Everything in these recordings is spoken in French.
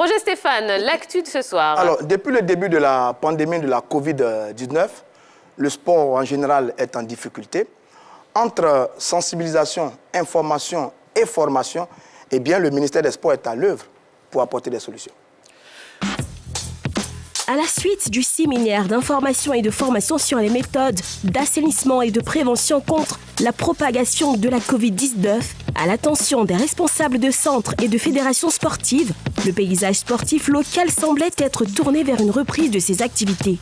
Roger Stéphane, l'actu de ce soir. Alors, depuis le début de la pandémie de la Covid-19, le sport en général est en difficulté. Entre sensibilisation, information et formation, eh bien, le ministère des Sports est à l'œuvre pour apporter des solutions. À la suite du séminaire d'information et de formation sur les méthodes d'assainissement et de prévention contre la propagation de la Covid-19, à l'attention des responsables de centres et de fédérations sportives, le paysage sportif local semblait être tourné vers une reprise de ses activités.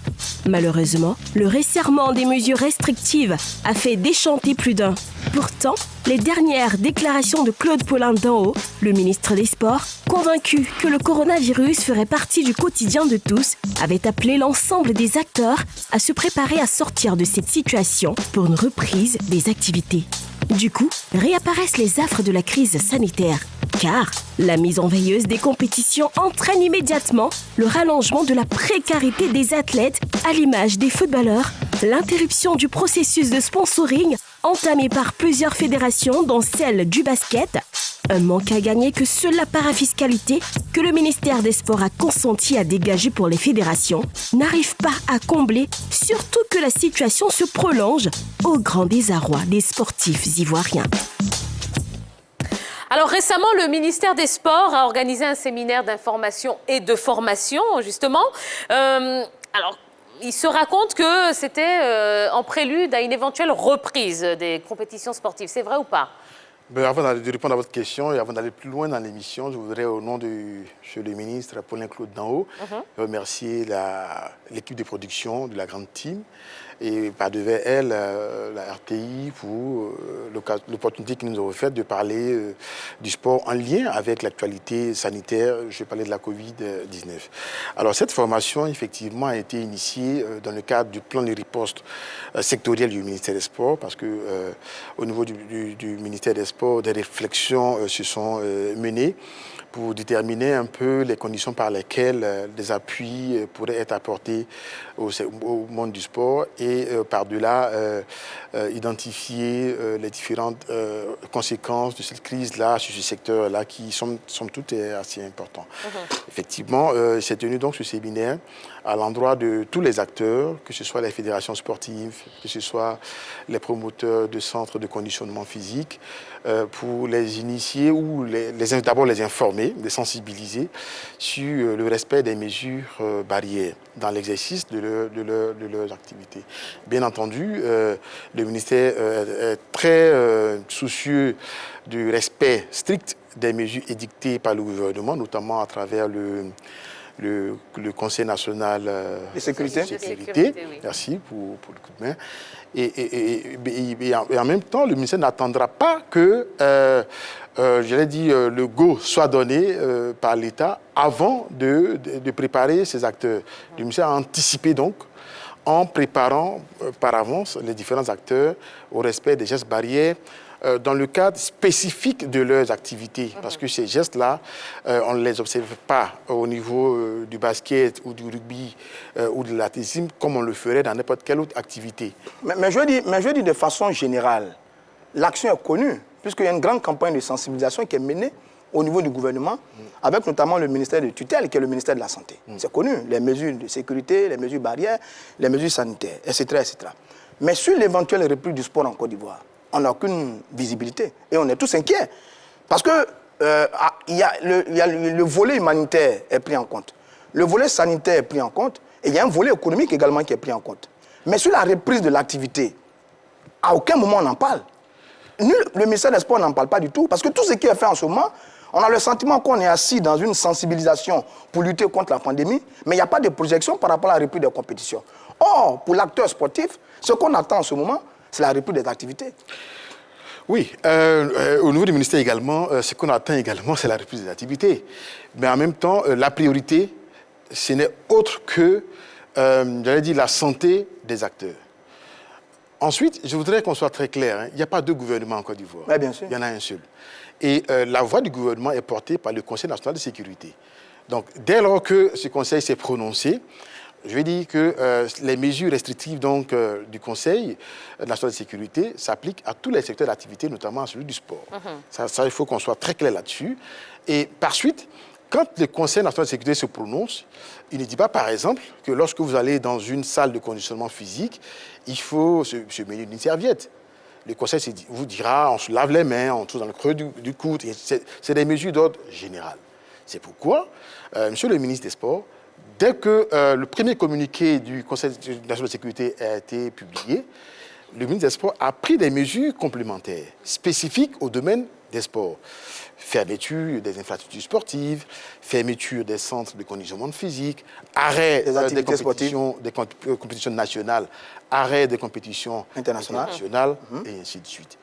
Malheureusement, le resserrement des mesures restrictives a fait déchanter plus d'un. Pourtant, les dernières déclarations de Claude Paulin d'en haut, le ministre des Sports, convaincu que le coronavirus ferait partie du quotidien de tous, avait appelé l'ensemble des acteurs à se préparer à sortir de cette situation pour une reprise des activités. Du coup, réapparaissent les affres de la crise sanitaire, car la mise en veilleuse des compétitions entraîne immédiatement le rallongement de la précarité des athlètes à l'image des footballeurs, l'interruption du processus de sponsoring entamé par plusieurs fédérations dont celle du basket, un manque à gagner que seule la parafiscalité que le ministère des Sports a consenti à dégager pour les fédérations n'arrive pas à combler, surtout que la situation se prolonge au grand désarroi des sportifs ivoiriens. Alors récemment, le ministère des Sports a organisé un séminaire d'information et de formation, justement. Alors, il se raconte que c'était en prélude à une éventuelle reprise des compétitions sportives. C'est vrai ou pas ? Avant de répondre à votre question et avant d'aller plus loin dans l'émission, je voudrais, au nom de monsieur le ministre Paulin-Claude d'en remercier l'équipe de production de la grande team et par devers elle, la RTI, pour l'opportunité qu'ils nous ont offerte de parler du sport en lien avec l'actualité sanitaire. Je vais parler de la Covid-19. Alors, cette formation, effectivement, a été initiée dans le cadre du plan de riposte sectoriel du ministère des Sports, parce que au niveau du ministère des Sports, des réflexions se sont menées pour déterminer un peu les conditions par lesquelles des appuis pourraient être apportés au monde du sport et par-delà identifier les différentes conséquences de cette crise-là sur ce secteur-là qui sont toutes assez importants. Effectivement, s'est tenu donc ce séminaire à l'endroit de tous les acteurs, que ce soit les fédérations sportives, que ce soit les promoteurs de centres de conditionnement physique, pour les initier ou d'abord les informer, les sensibiliser sur le respect des mesures barrières dans l'exercice de leurs activités. Bien entendu, le ministère est très soucieux du respect strict des mesures édictées par le gouvernement, notamment à travers le Conseil national de sécurité. Oui. Merci pour le coup de main. Et en même temps, le ministère n'attendra pas que, le go soit donné par l'État avant de préparer ces acteurs. Le ministère a anticipé donc en préparant par avance les différents acteurs au respect des gestes barrières dans le cadre spécifique de leurs activités. Parce que ces gestes-là, on ne les observe pas au niveau du basket ou du rugby ou de l'athlétisme comme on le ferait dans n'importe quelle autre activité. Mais je dis de façon générale, l'action est connue, puisqu'il y a une grande campagne de sensibilisation qui est menée au niveau du gouvernement, avec notamment le ministère de tutelle, qui est le ministère de la Santé. C'est connu, les mesures de sécurité, les mesures barrières, les mesures sanitaires, etc. etc. Mais sur l'éventuelle reprise du sport en Côte d'Ivoire, on n'a aucune visibilité. Et on est tous inquiets. Parce que le volet humanitaire est pris en compte. Le volet sanitaire est pris en compte. Et il y a un volet économique également qui est pris en compte. Mais sur la reprise de l'activité, à aucun moment on en parle. Le ministère des Sports n'en parle pas du tout. Parce que tout ce qui est fait en ce moment, on a le sentiment qu'on est assis dans une sensibilisation pour lutter contre la pandémie, mais il n'y a pas de projection par rapport à la reprise des compétitions. Or, pour l'acteur sportif, ce qu'on attend en ce moment, c'est la reprise des activités. Oui, au niveau du ministère également, ce qu'on attend également, c'est la reprise des activités. Mais en même temps, la priorité, ce n'est autre que, la santé des acteurs. Ensuite, je voudrais qu'on soit très clair. Il n'y a pas deux gouvernements en Côte d'Ivoire. Oui, bien sûr. Il y en a un seul. Et la voix du gouvernement est portée par le Conseil national de sécurité. Donc, dès lors que ce Conseil s'est prononcé, je vais dire que les mesures restrictives du Conseil national de sécurité s'appliquent à tous les secteurs d'activité, notamment à celui du sport. Ça, il faut qu'on soit très clair là-dessus. Et par suite, quand le Conseil national de sécurité se prononce, il ne dit pas, par exemple, que lorsque vous allez dans une salle de conditionnement physique, il faut se munir d'une serviette. Le Conseil vous dira, on se lave les mains, on touche dans le creux du coude. C'est des mesures d'ordre général. C'est pourquoi, Monsieur le ministre des Sports, dès que le premier communiqué du Conseil national de sécurité a été publié, le ministre des Sports a pris des mesures complémentaires, spécifiques au domaine des sports. Fermeture des infrastructures sportives, fermeture des centres de conditionnement physique, arrêt des compétitions nationales, arrêt des compétitions internationales, et ainsi de suite.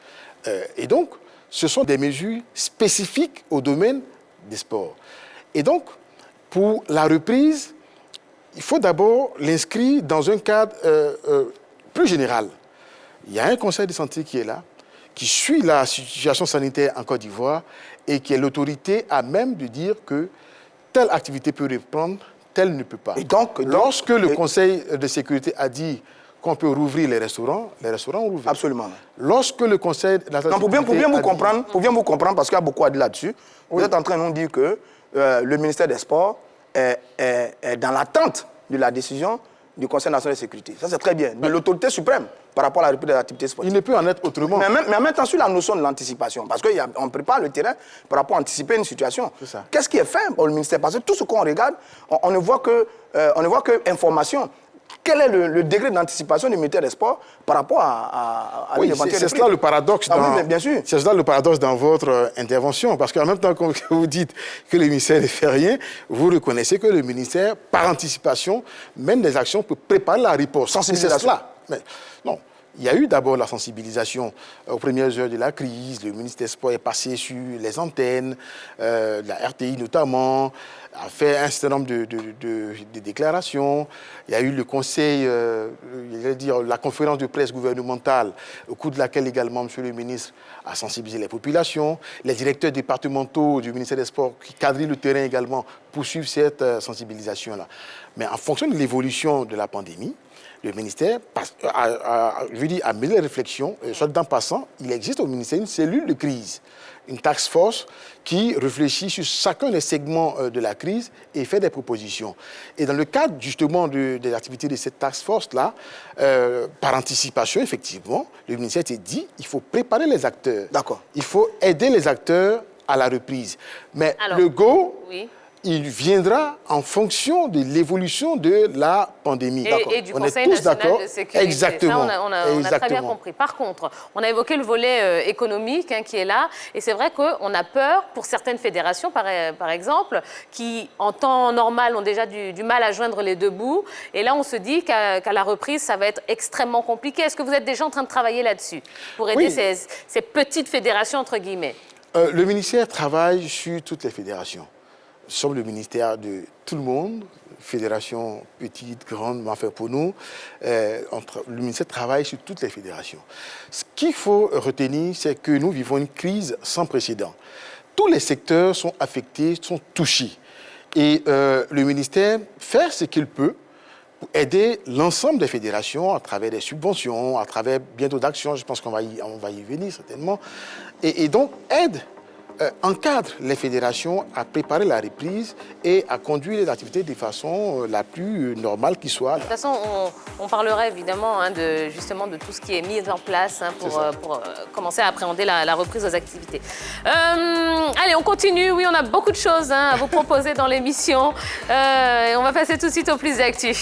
Et donc, ce sont des mesures spécifiques au domaine des sports. Et donc, pour la reprise, il faut d'abord l'inscrire dans un cadre plus général. Il y a un conseil de santé qui est là, qui suit la situation sanitaire en Côte d'Ivoire et qui est l'autorité à même de dire que telle activité peut reprendre, telle ne peut pas. Et donc lorsque le Conseil de sécurité a dit qu'on peut rouvrir les restaurants ont rouvert. Absolument. Lorsque le Conseil de la pour bien vous comprendre, parce qu'il y a beaucoup à dire là-dessus, vous êtes en train de nous dire que le ministère des Sports est dans l'attente de la décision du Conseil national de sécurité. Ça, c'est très bien. De l'autorité suprême par rapport à la reprise des activités sportives. Il ne peut en être autrement. Mais en même temps, sur la notion de l'anticipation, parce qu'on prépare le terrain par rapport à anticiper une situation. Qu'est-ce qui est fait au ministère? Parce que tout ce qu'on regarde, on ne voit que information. Quel est le degré d'anticipation du ministère des Sports par rapport à l'éventuel c'est cela le paradoxe bien sûr. C'est cela le paradoxe dans votre intervention, parce qu'en même temps que vous dites que le ministère ne fait rien, vous reconnaissez que le ministère, par anticipation, mène des actions pour préparer la riposte. C'est cela. Mais non. Il y a eu d'abord la sensibilisation aux premières heures de la crise. Le ministère des Sports est passé sur les antennes, la RTI notamment, a fait un certain nombre de déclarations. Il y a eu le conseil, la conférence de presse gouvernementale, au cours de laquelle également, Monsieur le ministre a sensibilisé les populations. Les directeurs départementaux du ministère des Sports qui quadrillent le terrain également poursuivent cette sensibilisation-là. Mais en fonction de l'évolution de la pandémie, le ministère a mené les réflexions. Soit en passant, il existe au ministère une cellule de crise, une task force qui réfléchit sur chacun des segments de la crise et fait des propositions. Et dans le cadre justement des activités de cette task force-là, par anticipation, effectivement, le ministère s'est dit qu'il faut préparer les acteurs. D'accord. Il faut aider les acteurs à la reprise. Mais le go... Oui. Il viendra en fonction de l'évolution de la pandémie. Et du Conseil national de sécurité. Exactement. Ça, on a très bien compris. Par contre, on a évoqué le volet économique qui est là. Et c'est vrai qu'on a peur pour certaines fédérations, par exemple, qui, en temps normal, ont déjà du mal à joindre les deux bouts. Et là, on se dit qu'à la reprise, ça va être extrêmement compliqué. Est-ce que vous êtes déjà en train de travailler là-dessus pour aider ces petites fédérations, entre guillemets? Le ministère travaille sur toutes les fédérations. Nous sommes le ministère de tout le monde, fédération petite, grande, mais enfin pour nous, le ministère travaille sur toutes les fédérations. Ce qu'il faut retenir, c'est que nous vivons une crise sans précédent. Tous les secteurs sont affectés, sont touchés. Et le ministère fait ce qu'il peut pour aider l'ensemble des fédérations à travers des subventions, à travers bien d'autres actions. Je pense qu'on va y venir certainement. Et donc, encadre les fédérations à préparer la reprise et à conduire les activités de façon la plus normale qui soit. De toute façon, on parlera évidemment justement de tout ce qui est mis en place pour commencer à appréhender la reprise des activités. Allez, on continue. Oui, on a beaucoup de choses à vous proposer dans l'émission. On va passer tout de suite au plus d'actu.